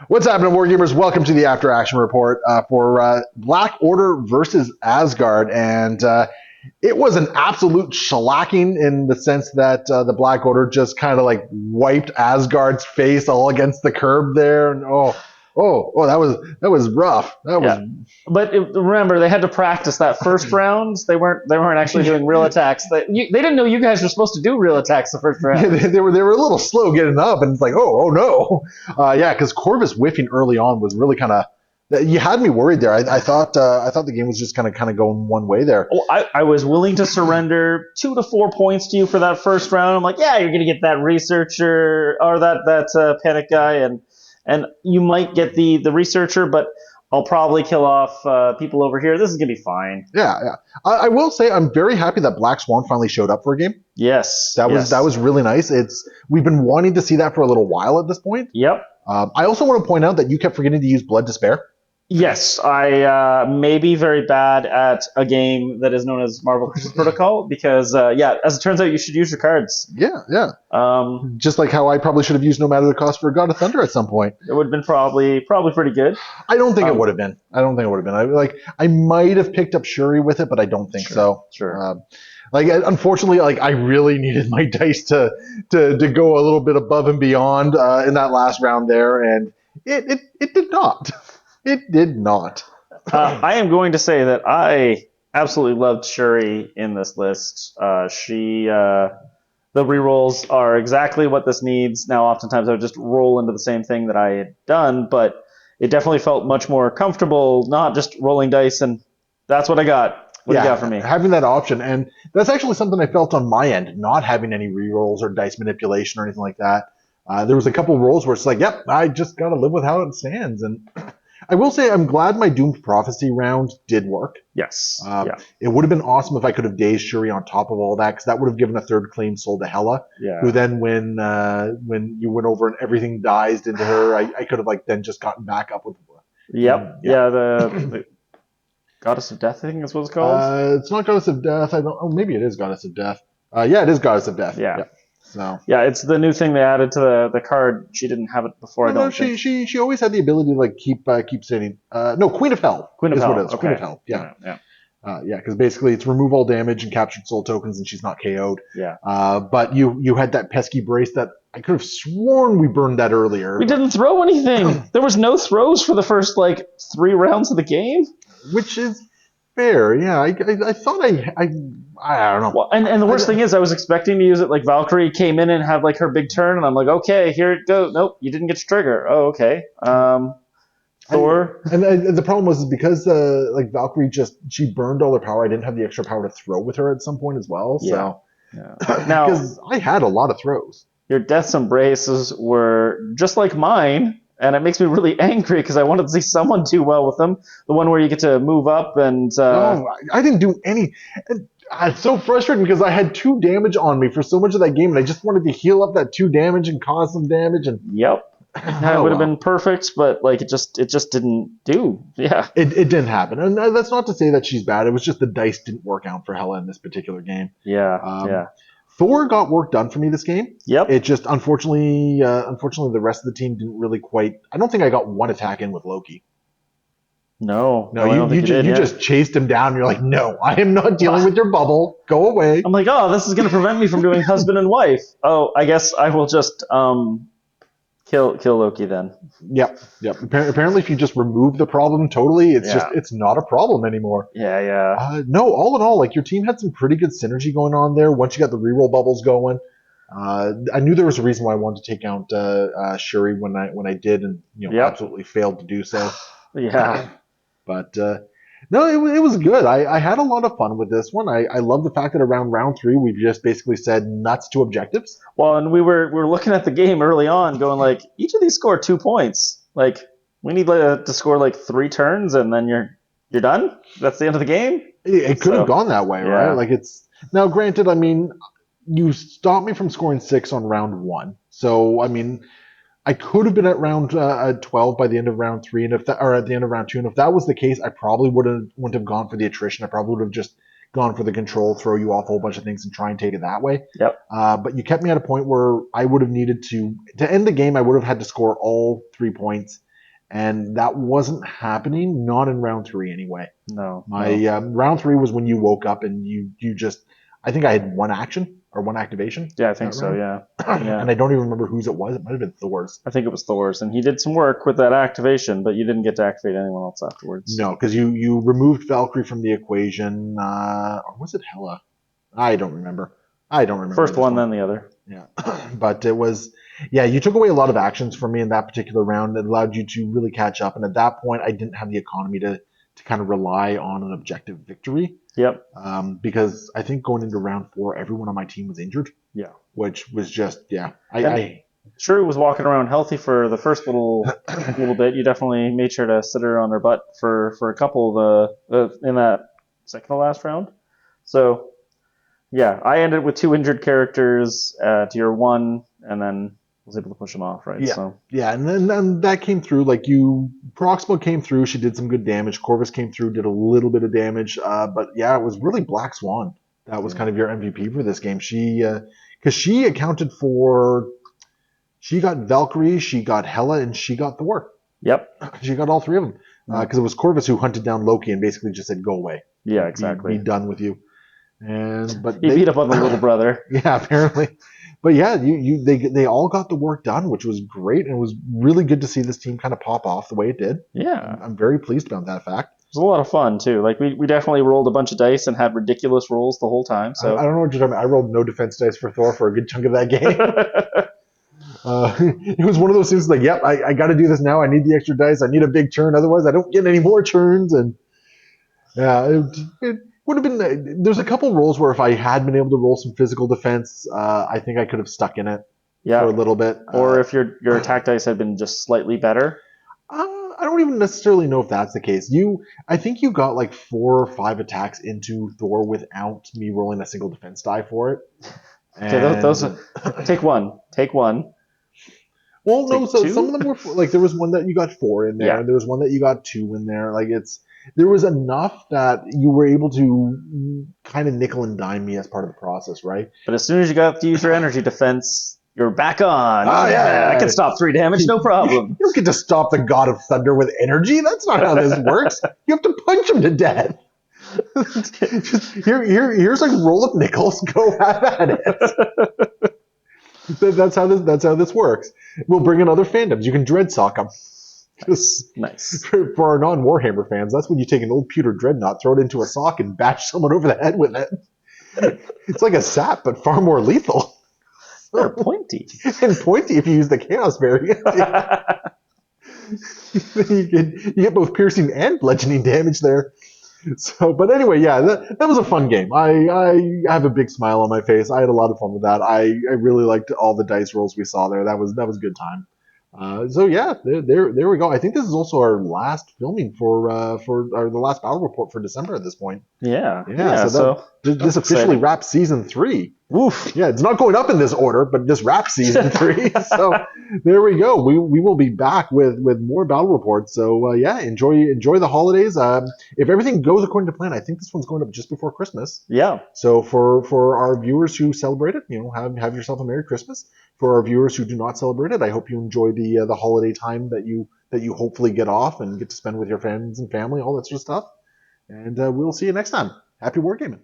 What's happening, Wargamers? Welcome to the After Action Report for Black Order versus Asgard. And it was an absolute shellacking in the sense that the Black Order just kind of like wiped Asgard's face all against the curb there. And that was rough. But remember, they had to practice that first round. They weren't actually doing real attacks. They didn't know you guys were supposed to do real attacks the first round. They were a little slow getting up, and it's like, oh no, because Corvus whiffing early on was really kind of. You had me worried there. I thought the game was just kind of going one way there. Well, I was willing to surrender 2 to 4 points to you for that first round. I'm like, yeah, you're gonna get that researcher or that panic guy, and you might get the researcher, but I'll probably kill off people over here. This is gonna be fine. Yeah. I will say I'm very happy that Black Swan finally showed up for a game. Yes, that was really nice. We've been wanting to see that for a little while at this point. Yep. I also want to point out that you kept forgetting to use Blood Despair. Yes, I may be very bad at a game that is known as Marvel Crisis Protocol because, as it turns out, you should use your cards. Yeah. Just like how I probably should have used No Matter the Cost for God of Thunder at some point. It would have been probably pretty good. I don't think it would have been. I might have picked up Shuri with it, but I don't think so. Sure. Unfortunately, I really needed my dice to go a little bit above and beyond in that last round there, and it did not. It did not. I am going to say that I absolutely loved Shuri in this list. The rerolls are exactly what this needs. Now, oftentimes I would just roll into the same thing that I had done, but it definitely felt much more comfortable, not just rolling dice, and that's what I got. What do you got for me? Having that option, and that's actually something I felt on my end, not having any rerolls or dice manipulation or anything like that. There was a couple of rolls where it's like, yep, I just got to live with how it stands, and I will say I'm glad my Doomed Prophecy round did work. Yes. It would have been awesome if I could have dazed Shuri on top of all that, because that would have given a third claim soul to Hela. Yeah. Who then, when you went over and everything dies into her, I could have then just gotten back up with. The Goddess of Death, I think is what it's called. It's not Goddess of Death. Maybe it is Goddess of Death. It is Goddess of Death. Yeah. So. Yeah, it's the new thing they added to the card. She didn't have it before. She always had the ability to keep sitting. No, Queen of Hell. Queen of Hell. What it is. Okay. Queen of Hell. Yeah. Because basically it's remove all damage and captured soul tokens, and she's not KO'd. Yeah. But you had that pesky brace that I could have sworn we burned that earlier. We didn't throw anything. There was no throws for the first 3 rounds of the game, which is fair. Yeah, I thought I don't know. Well, and the worst thing is I was expecting to use it like Valkyrie came in and had her big turn, and I'm like, okay, here it goes. Nope, you didn't get to trigger. Oh, okay. Thor. And the problem was because Valkyrie she burned all her power. I didn't have the extra power to throw with her at some point as well. So now because I had a lot of throws. Your Death's Embraces were just like mine. And it makes me really angry because I wanted to see someone do well with them. The one where you get to move up and... No, I didn't do any... It's so frustrating because I had 2 damage on me for so much of that game, and I just wanted to heal up that 2 damage and cause some damage. And Yep. That would have been perfect, but it just didn't do. Yeah. It didn't happen. And that's not to say that she's bad. It was just the dice didn't work out for Hela in this particular game. Yeah. Thor got work done for me this game. Yep. It just unfortunately the rest of the team didn't really quite. I don't think I got one attack in with Loki. No, you just chased him down. And you're like, no, I am not dealing with your bubble. Go away. I'm like, oh, this is going to prevent me from doing husband and wife. Oh, I guess I will just kill Loki then. Yep. Apparently, if you just remove the problem totally, it's not a problem anymore. Yeah. No, all in all, your team had some pretty good synergy going on there. Once you got the reroll bubbles going, I knew there was a reason why I wanted to take out Shuri when I did, and absolutely failed to do so. Yeah. But no, it was good. I had a lot of fun with this one. I love the fact that around round 3 we've just basically said nuts to objectives. Well, and we were looking at the game early on, going each of these score 2 points. We need to score 3 turns, and then you're done. That's the end of the game. It could have gone that way, right? It's now granted. I mean, you stopped me from scoring 6 on round 1, so I mean. I could have been at round 12 by the end of round 3, or at the end of round 2. And if that was the case, I probably wouldn't have gone for the attrition. I probably would have just gone for the control, throw you off a whole bunch of things, and try and take it that way. Yep. But you kept me at a point where I would have needed to end the game. I would have had to score all 3 points, and that wasn't happening. Not in round 3 anyway. No. My round 3 was when you woke up and you just. I think I had one action or one activation. Yeah, I think so. Yeah. And I don't even remember whose it was. It might have been Thor's. I think it was Thor's, and he did some work with that activation, but you didn't get to activate anyone else afterwards. No, because you removed Valkyrie from the equation, or was it Hela? I don't remember. First one, then the other. Yeah, but it was. Yeah, you took away a lot of actions from me in that particular round. It allowed you to really catch up, and at that point, I didn't have the economy to kind of rely on an objective victory. Yep. Because I think going into round 4, everyone on my team was injured. Yeah. Which was just Shuri was walking around healthy for the first little bit. You definitely made sure to sit her on her butt for a couple of in that second to last round. So yeah, I ended with 2 injured characters to your 1, and then was able to push them off, right? Yeah, yeah, and then that came through. Like Proxima came through. She did some good damage. Corvus came through, did a little bit of damage. But yeah, it was really Black Swan that was kind of your MVP for this game. Because she accounted for. She got Valkyrie, she got Hela, and she got Thor. Yep. She got all 3 of them. Because it was Corvus who hunted down Loki and basically just said, "Go away." Yeah, exactly. Be done with you. But he beat up on the little brother. Yeah, apparently. But yeah, they all got the work done, which was great, and it was really good to see this team kind of pop off the way it did. Yeah, I'm very pleased about that fact. It was a lot of fun too. Like we definitely rolled a bunch of dice and had ridiculous rolls the whole time. So I don't know what you're talking about. I rolled no defense dice for Thor for a good chunk of that game. It was one of those things like, yep, I got to do this now. I need the extra dice. I need a big turn, otherwise I don't get any more turns. And yeah, it would have been. There's a couple rolls where if I had been able to roll some physical defense, I think I could have stuck in it for a little bit. Or if your attack dice had been just slightly better. I don't even necessarily know if that's the case. I think you got like 4 or 5 attacks into Thor without me rolling a single defense die for it. Okay, those take one. Well, no, so some of them were like there was one that you got 4 in there. Yeah. There was one that you got 2 in there. Like there was enough that you were able to kind of nickel and dime me as part of the process, right? But as soon as you got to use your energy defense, you're back on. Oh yeah, I can stop 3 damage, no problem. You don't get to stop the God of Thunder with energy. That's not how this works. You have to punch him to death. Here's a roll of nickels. Go have at it. That's how this works. We'll bring in other fandoms. You can dreadsock them. Nice. For our non-Warhammer fans, that's when you take an old pewter dreadnought, throw it into a sock, and bash someone over the head with it. It's like a sap, but far more lethal. They're pointy. And pointy if you use the Chaos variant. You get both piercing and bludgeoning damage there. So, but anyway, yeah, that was a fun game. I have a big smile on my face. I had a lot of fun with that. I really liked all the dice rolls we saw there. That was a good time. So yeah, there we go. I think this is also our last filming for the last battle report for December at this point. Yeah. So this officially wraps season 3. Oof. Yeah, it's not going up in this order, but this wraps season 3. So there we go. We will be back with more battle reports. So yeah, enjoy the holidays. If everything goes according to plan, I think this one's going up just before Christmas. Yeah. So for our viewers who celebrate it, have yourself a Merry Christmas. For our viewers who do not celebrate it, I hope you enjoy the holiday time that you hopefully get off and get to spend with your friends and family, all that sort of stuff. And we'll see you next time. Happy wargaming.